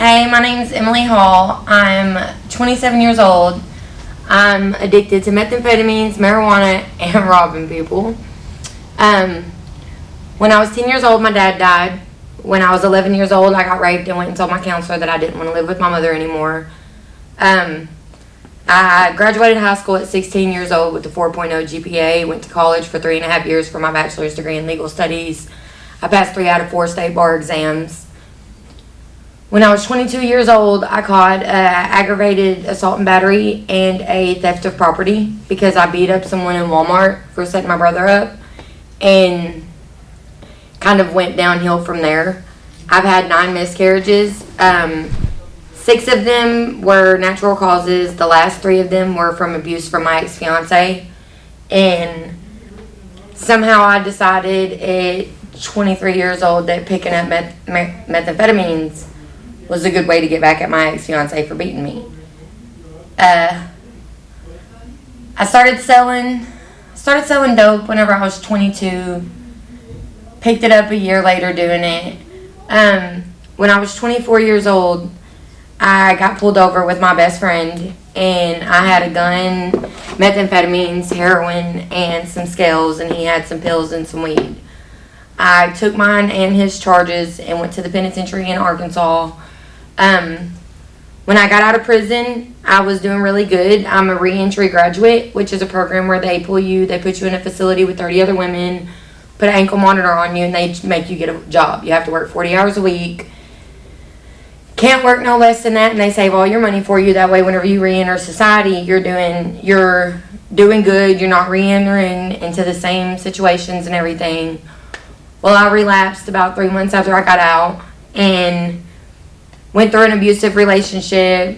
Hey, my name's Emily Hall. I'm 27 years old. I'm addicted to methamphetamines, marijuana, and robbing people. When I was 10 years old, my dad died. When I was 11 years old, I got raped and went and told my counselor that I didn't want to live with my mother anymore. I graduated high school at 16 years old with a 4.0 GPA, went to college for 3.5 years for my bachelor's degree in legal studies. I passed 3 out of 4 state bar exams. When I was 22 years old, I caught aggravated assault and battery and a theft of property because I beat up someone in Walmart for setting my brother up, and kind of went downhill from there. I've had 9 miscarriages. 6 of them were natural causes. The last 3 of them were from abuse from my ex-fiance. And somehow I decided at 23 years old that picking up methamphetamines was a good way to get back at my ex-fiance for beating me. I started selling dope whenever I was 22. Picked it up a year later doing it. When I was 24 years old, I got pulled over with my best friend, and I had a gun, methamphetamines, heroin, and some scales, and he had some pills and some weed. I took mine and his charges and went to the penitentiary in Arkansas. When I got out of prison, I was doing really good. I'm a reentry graduate, which is a program where they put you in a facility with 30 other women, put an ankle monitor on you, and they make you get a job. You have to work 40 hours a week. Can't work no less than that, and they save all your money for you. That way, whenever you reenter society, you're doing good. You're not reentering into the same situations and everything. Well, I relapsed about 3 months after I got out and went through an abusive relationship,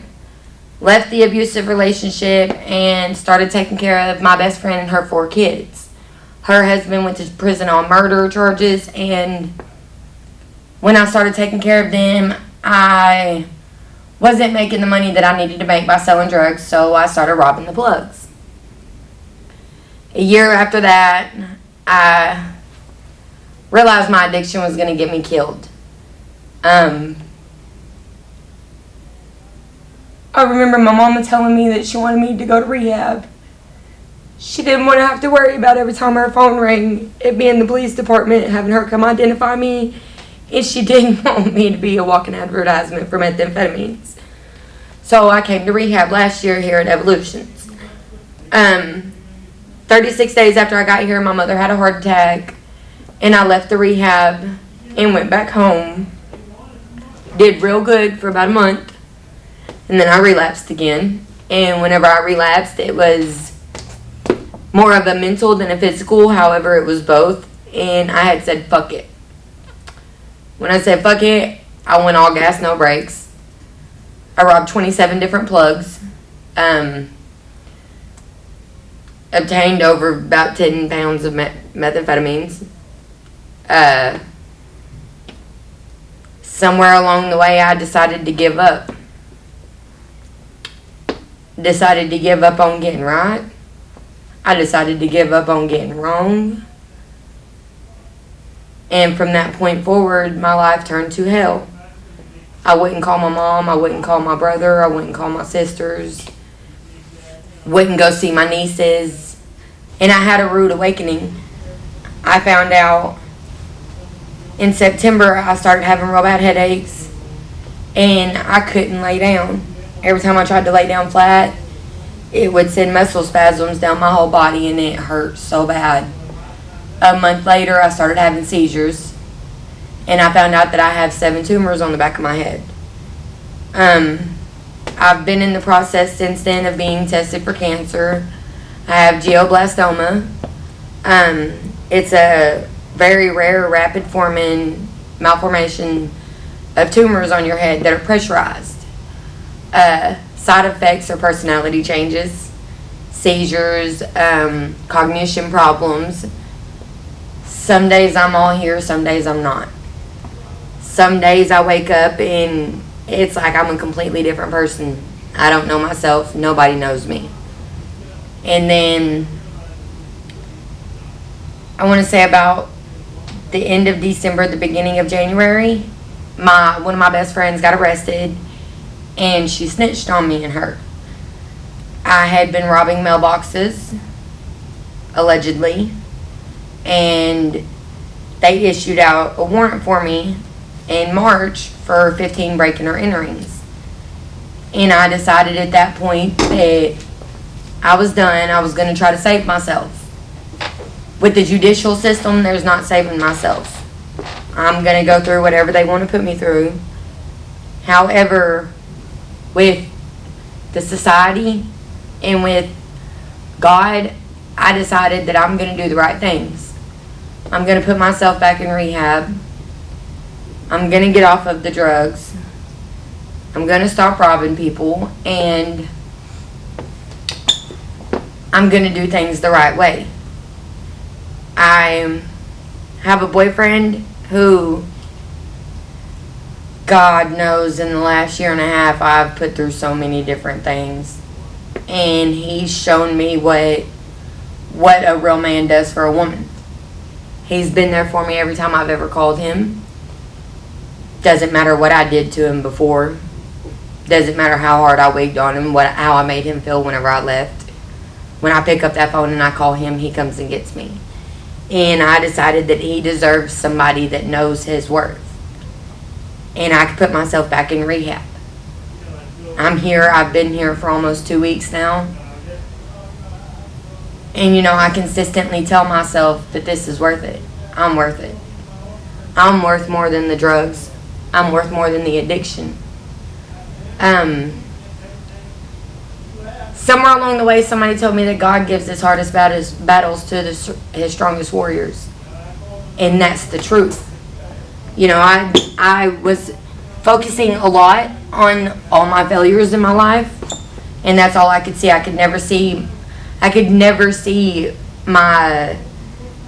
left the abusive relationship, and started taking care of my best friend and her 4 kids. Her husband went to prison on murder charges, and when I started taking care of them, I wasn't making the money that I needed to make by selling drugs, so I started robbing the plugs. A year after that, I realized my addiction was going to get me killed. I remember my mama telling me that she wanted me to go to rehab. She didn't want to have to worry about every time her phone rang, it being the police department, having her come identify me. And she didn't want me to be a walking advertisement for methamphetamines. So I came to rehab last year here at Evolutions. 36 days after I got here, my mother had a heart attack. And I left the rehab and went back home. Did real good for about a month. And then I relapsed again. And whenever I relapsed, it was more of a mental than a physical. However, it was both. And I had said, fuck it. When I said fuck it, I went all gas, no brakes. I robbed 27 different plugs. Obtained over about 10 pounds of methamphetamines. Somewhere along the way, I decided to give up. Decided to give up on getting right. I decided to give up on getting wrong. And from that point forward, my life turned to hell. I wouldn't call my mom. I wouldn't call my brother. I wouldn't call my sisters. Wouldn't go see my nieces. And I had a rude awakening. I found out in September I started having real bad headaches. And I couldn't lay down. Every time I tried to lay down flat, it would send muscle spasms down my whole body, and it hurt so bad. A month later, I started having seizures, and I found out that I have 7 tumors on the back of my head. I've been in the process since then of being tested for cancer. I have glioblastoma. It's a very rare, rapid forming malformation of tumors on your head that are pressurized. Side effects are personality changes, seizures, cognition problems. Some days I'm all here, some days I'm not. Some days I wake up and it's like I'm a completely different person. I don't know myself. Nobody knows me. And then I want to say about the end of December, the beginning of January, one of my best friends got arrested, and she snitched on me and her. I had been robbing mailboxes, allegedly, and they issued out a warrant for me in March for 15 breaking or enterings. And I decided at that point that I was done. I was going to try to save myself. With the judicial system, there's not saving myself. I'm going to go through whatever they want to put me through. However, with the society and with God, I decided that I'm going to do the right things. I'm going to put myself back in rehab. I'm going to get off of the drugs. I'm going to stop robbing people. And I'm going to do things the right way. I have a boyfriend who, God knows, in the last year and a half, I've put through so many different things. And he's shown me what a real man does for a woman. He's been there for me every time I've ever called him. Doesn't matter what I did to him before. Doesn't matter how hard I wigged on him, how I made him feel whenever I left. When I pick up that phone and I call him, he comes and gets me. And I decided that he deserves somebody that knows his worth. And I could put myself back in rehab. I'm here. I've been here for almost 2 weeks now. And, I consistently tell myself that this is worth it. I'm worth it. I'm worth more than the drugs. I'm worth more than the addiction. Somewhere along the way, somebody told me that God gives his hardest battles to his strongest warriors. And that's the truth. I was focusing a lot on all my failures in my life. And that's all I could see. I could never see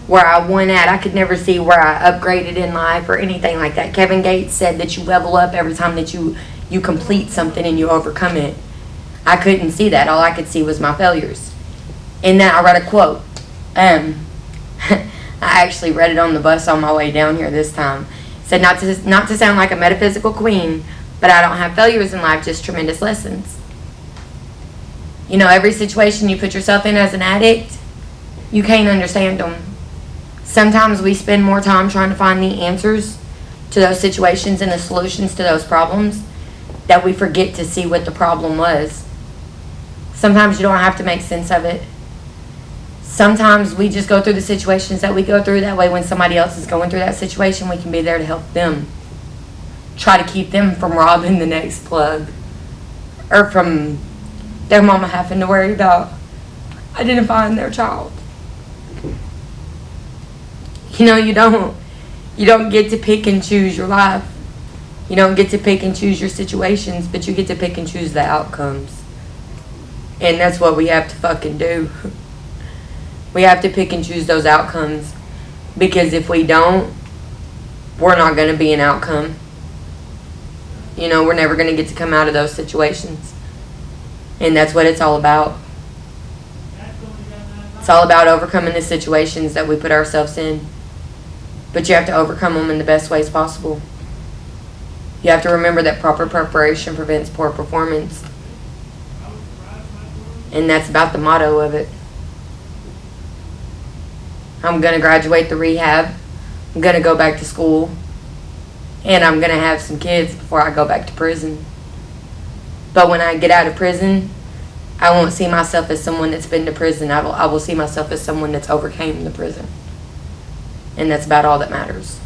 where I won at. I could never see where I upgraded in life or anything like that. Kevin Gates said that you level up every time that you complete something and you overcome it. I couldn't see that. All I could see was my failures. And then I read a quote. I actually read it on the bus on my way down here this time. It said, not to sound like a metaphysical queen, but I don't have failures in life, just tremendous lessons. Every situation you put yourself in as an addict, you can't understand them. Sometimes we spend more time trying to find the answers to those situations and the solutions to those problems that we forget to see what the problem was. Sometimes you don't have to make sense of it. Sometimes we just go through the situations that we go through. That way when somebody else is going through that situation, we can be there to help them. Try to keep them from robbing the next plug. Or from their mama having to worry about identifying their child. You don't get to pick and choose your life. You don't get to pick and choose your situations, but you get to pick and choose the outcomes. And that's what we have to fucking do. We have to pick and choose those outcomes. Because if we don't, we're not going to be an outcome. We're never going to get to come out of those situations. And that's what it's all about. It's all about overcoming the situations that we put ourselves in. But you have to overcome them in the best ways possible. You have to remember that proper preparation prevents poor performance. And that's about the motto of it. I'm going to graduate the rehab. I'm going to go back to school. And I'm going to have some kids before I go back to prison. But when I get out of prison, I won't see myself as someone that's been to prison. I will see myself as someone that's overcame the prison. And that's about all that matters.